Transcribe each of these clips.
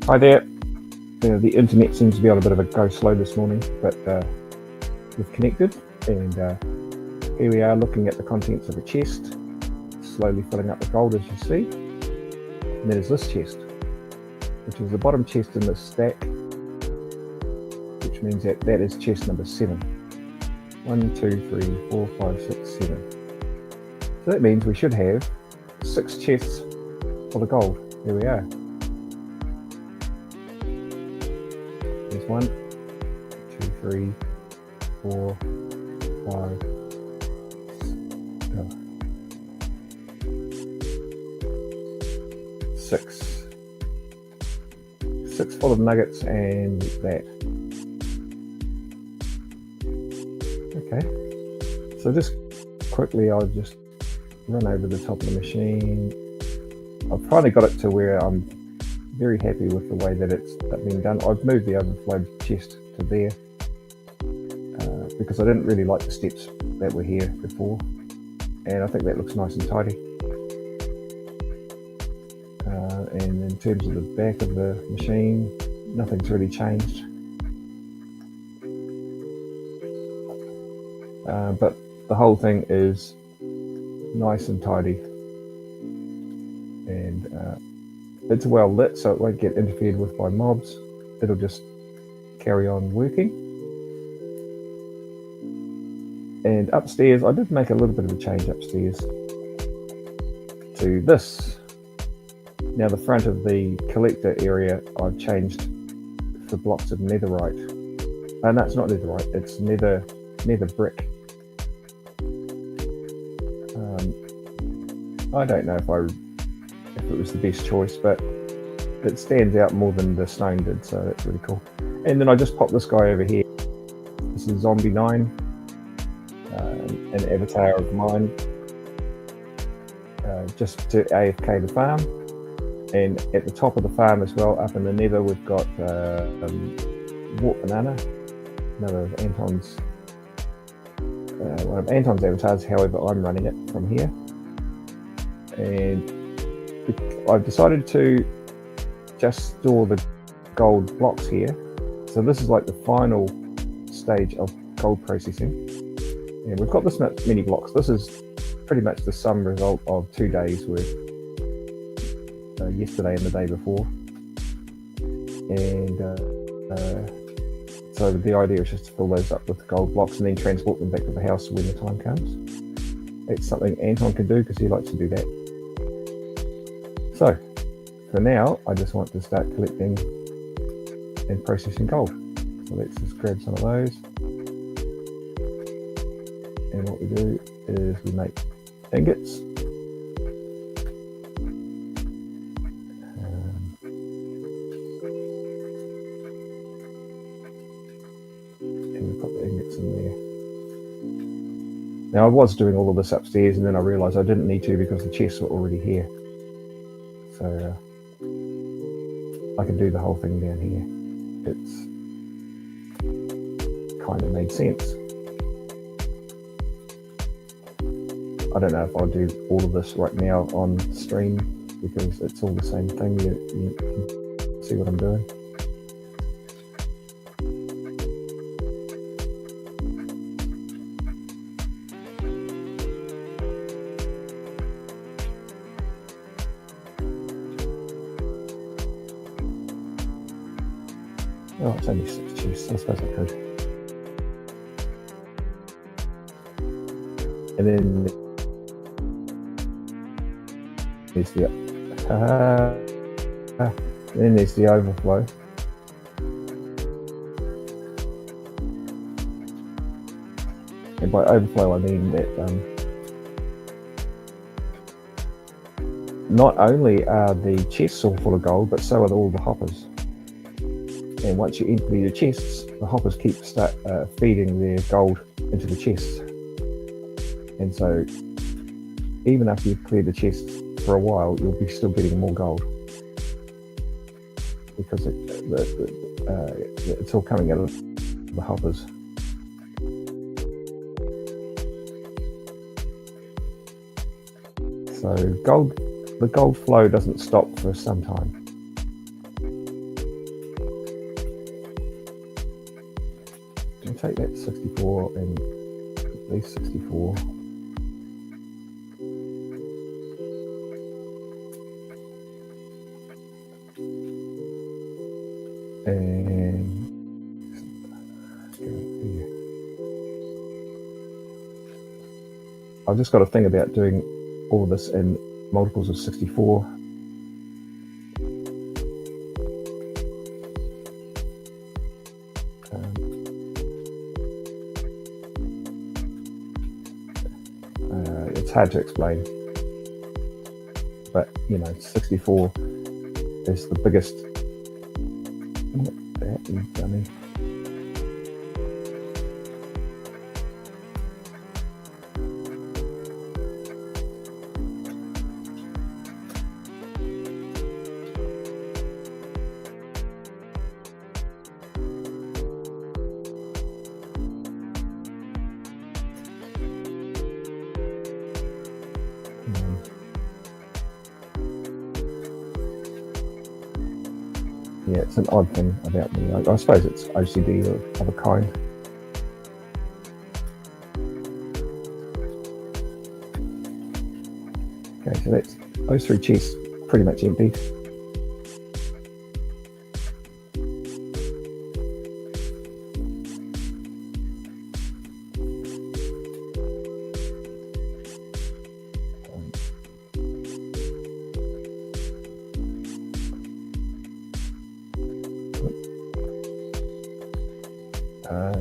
Hi there. The internet seems to be on a bit of a go slow this morning, but we've connected, and here we are looking at the contents of a chest, slowly filling up the gold as you see. And there's this chest, which is the bottom chest in this stack, which means that is chest number 7. 1, 2, 3, 4, 5, 6, 7. So that means we should have 6 chests full of gold. There we are. There's 1, 2, 3, 4, 5, 6. 6 full of nuggets and that. Okay. So just quickly, I'll just run over the top of the machine. I've finally got it to where I'm very happy with the way that it's been done. I've moved the overflow chest to there because I didn't really like the steps that were here before, and I think that looks nice and tidy. And in terms of the back of the machine, nothing's really changed. But the whole thing is nice and tidy, and it's well lit, so it won't get interfered with by mobs. It'll just carry on working. And upstairs, I did make a little bit of a change upstairs to this. Now the front of the collector area, I've changed for blocks of netherite. No, it's not netherite, it's nether brick. I don't know if it was the best choice, but it stands out more than the stone did, so that's really cool. And then I just popped this guy over here. This is Zombie 9, an avatar of mine, just to AFK the farm. And at the top of the farm as well, up in the nether, we've got Warp Banana, another of Anton's, one of Anton's avatars. However, I'm running it from here. And I've decided to just store the gold blocks here. So this is like the final stage of gold processing. And we've got this many blocks. This is pretty much the sum result of 2 days worth, yesterday and the day before. And so the idea is just to fill those up with gold blocks and then transport them back to the house when the time comes. It's something Anton can do because he likes to do that. So for now, I just want to start collecting and processing gold. So let's just grab some of those. And what we do is we make ingots. And we put the ingots in there. Now I was doing all of this upstairs, and then I realised I didn't need to because the chests were already here. So I can do the whole thing down here. It's kind of made sense. I don't know if I'll do all of this right now on stream because it's all the same thing. You can see what I'm doing. Oh, it's only 6 chests. I suppose I could. And then there's the overflow. And by overflow, I mean that not only are the chests all full of gold, but so are all the hoppers. And once you empty your chests, the hoppers start feeding their gold into the chests. And so even after you've cleared the chests for a while, you'll be still getting more gold because it's all coming out of the hoppers. So the gold flow doesn't stop for some time. can take that 64 and these 64. And I've just got a thing about doing all of this in multiples of 64. It's hard to explain, but 64 is the biggest. That you dummy. Yeah, it's an odd thing about me. I suppose it's OCD of a kind. Okay, so those three chests pretty much empty.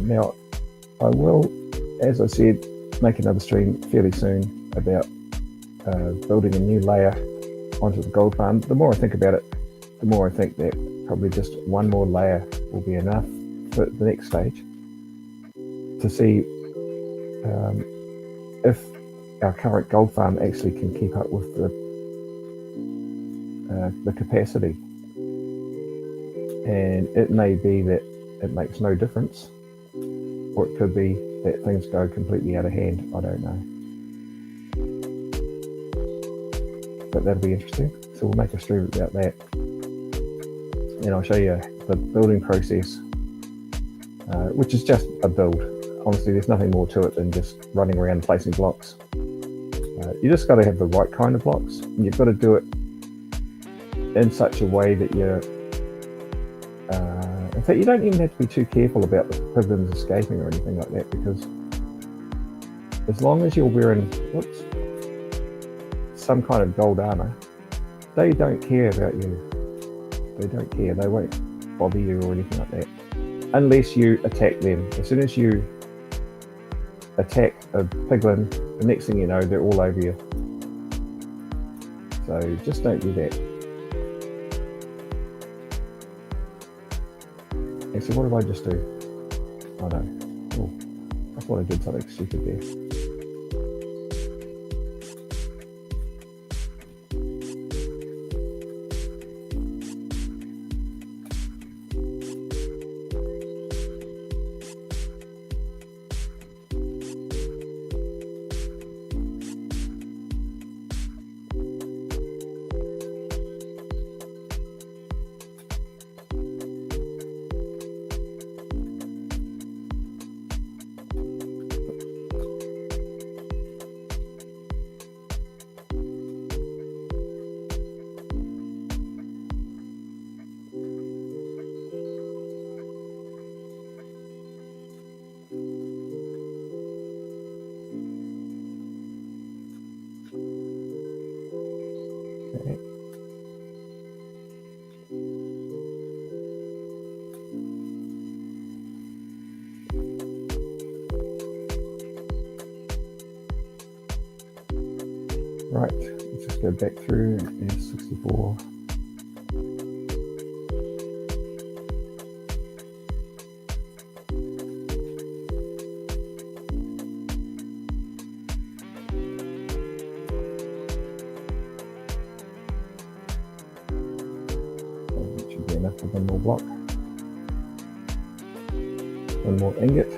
Now, I will, as I said, make another stream fairly soon about building a new layer onto the gold farm. The more I think about it, the more I think that probably just one more layer will be enough for the next stage to see if our current gold farm actually can keep up with the capacity. And it may be that it makes no difference, or it could be that things go completely out of hand. I don't know. But that'll be interesting. So we'll make a stream about that. And I'll show you the building process, which is just a build. Honestly, there's nothing more to it than just running around placing blocks. You just got to have the right kind of blocks. And you've got to do it in such a way that you're in fact, you don't even have to be too careful about the piglins escaping or anything like that, because as long as you're wearing some kind of gold armor, they don't care about you. They don't care. They won't bother you or anything like that, unless you attack them. As soon as you attack a piglin, the next thing you know, they're all over you. So just don't do that. So what did I just do? Oh no. Oh, I thought I did something stupid there. Okay. Right, let's just go back through and 64. That should be enough for one more block. One more ingot.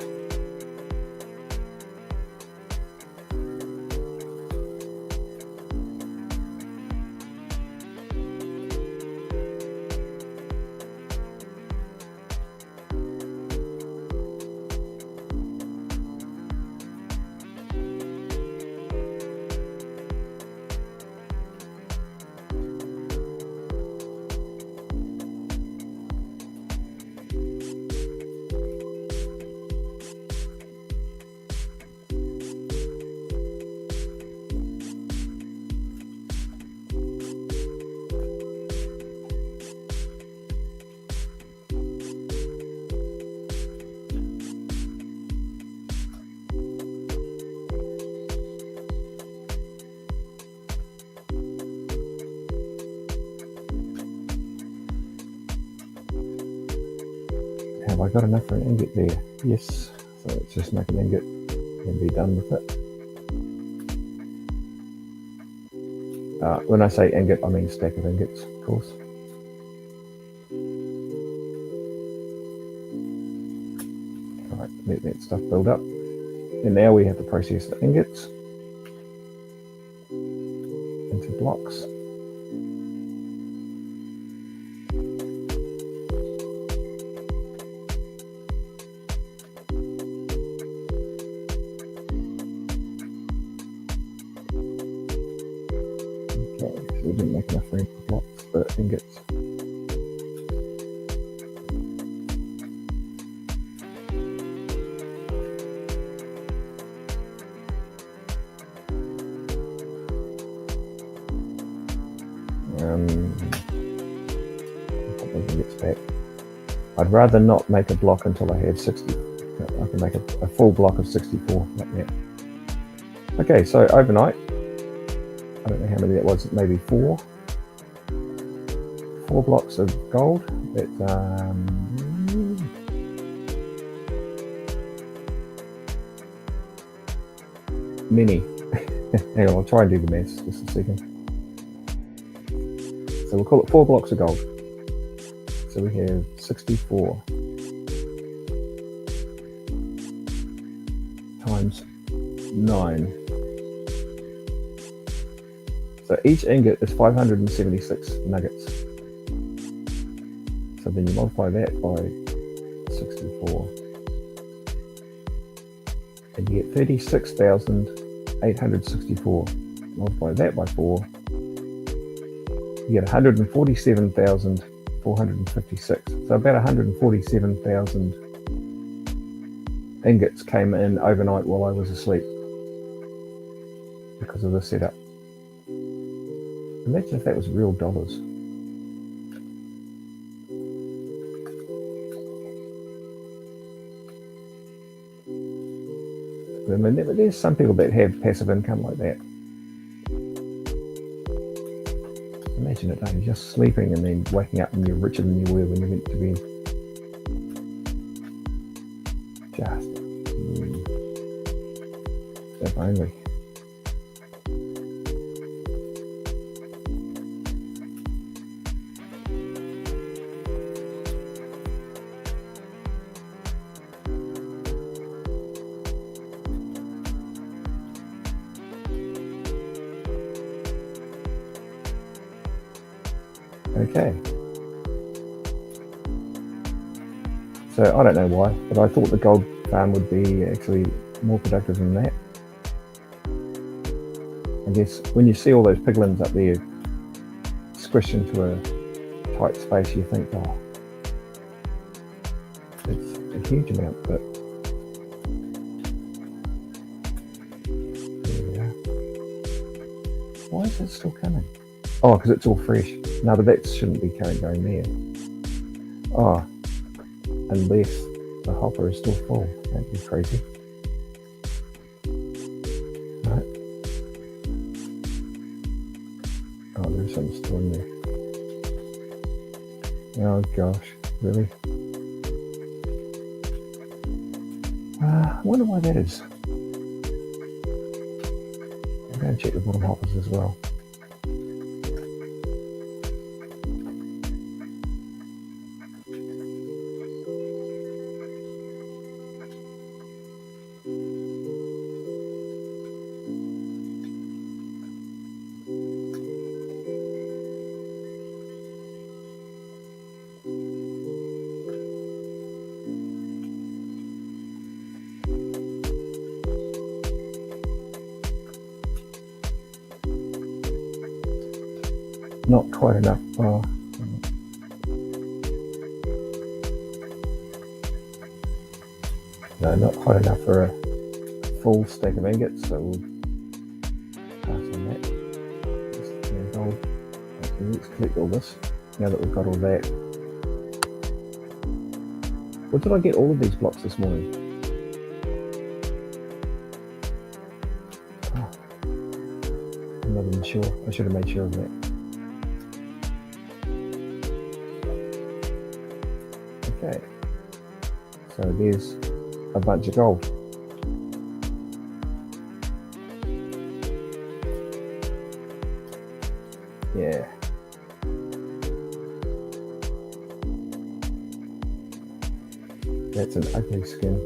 I got enough for an ingot there? Yes. So let's just make an ingot and be done with it. When I say ingot, I mean stack of ingots, of course. Alright, let that stuff build up. And now we have to process the ingots into blocks. Okay, so we didn't make enough room for blocks, but ingots. Put those ingots back. I'd rather not make a block until I have 60. I can make a full block of 64 like that. Okay, so overnight, I don't know how many that was, maybe 4 blocks of gold. That's many. Hang on, I'll try and do the maths just a second. So we'll call it 4 blocks of gold. So we have 64 times 9. So each ingot is 576 nuggets. So then you multiply that by 64 and you get 36,864. Multiply that by 4, you get 147,456. So about 147,000 ingots came in overnight while I was asleep because of the setup. Imagine if that was real dollars. I mean, there's some people that have passive income like that. Imagine it, you're just sleeping and then waking up and you're richer than you were when you went to bed. Just if only. Okay. So I don't know why, but I thought the gold farm would be actually more productive than that. I guess when you see all those piglins up there squished into a tight space, you think, oh, it's a huge amount, but there we are. Why is it still coming? Oh, because it's all fresh. No, but that shouldn't be going there. Oh, unless the hopper is still full. That'd be crazy. Right. Oh, there's something still in there. Oh gosh, really? I wonder why that is. I'm going to check the bottom hoppers as well. Not quite enough. No, not quite enough for a full stack of ingots, so we'll pass on that. Let's collect all this now that we've got all that. Or did I get all of these blocks this morning? Oh, I'm not even sure. I should have made sure of that. Okay. So there's a bunch of gold. Yeah. That's an ugly skin.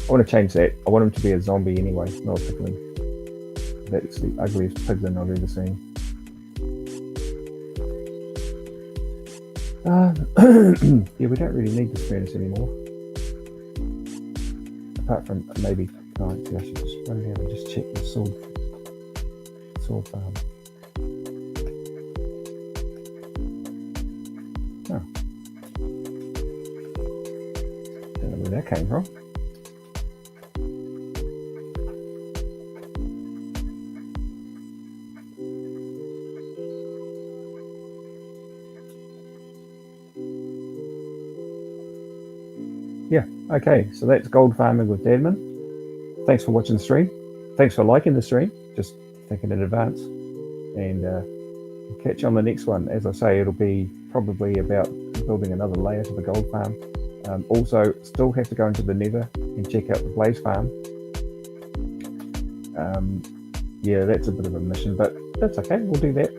I want to change that. I want him to be a zombie anyway, not a piglin. That's the ugliest piglin I've ever seen. Yeah, we don't really need this furnace anymore. Apart from maybe, oh, actually I should just run down and just check the sword farm. Oh. Don't know where that came from. Yeah, okay, so that's gold farming with Dadman. Thanks for watching the stream. Thanks for liking the stream, just thinking in advance. And we'll catch you on the next one. As I say, it'll be probably about building another layer to the gold farm. Also, still have to go into the Nether and check out the Blaze farm. Yeah, that's a bit of a mission, but that's okay, we'll do that.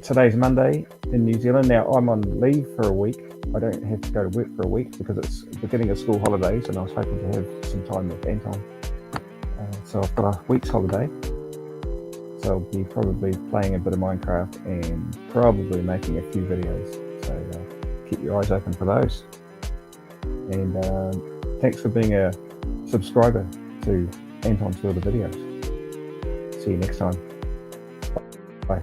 Today's Monday in New Zealand. Now, I'm on leave for a week. I don't have to go to work for a week because it's the beginning of school holidays, and I was hoping to have some time with Anton. So I've got a week's holiday. So I'll be probably playing a bit of Minecraft and probably making a few videos. So keep your eyes open for those. And thanks for being a subscriber to Anton's World of Videos. See you next time. Bye.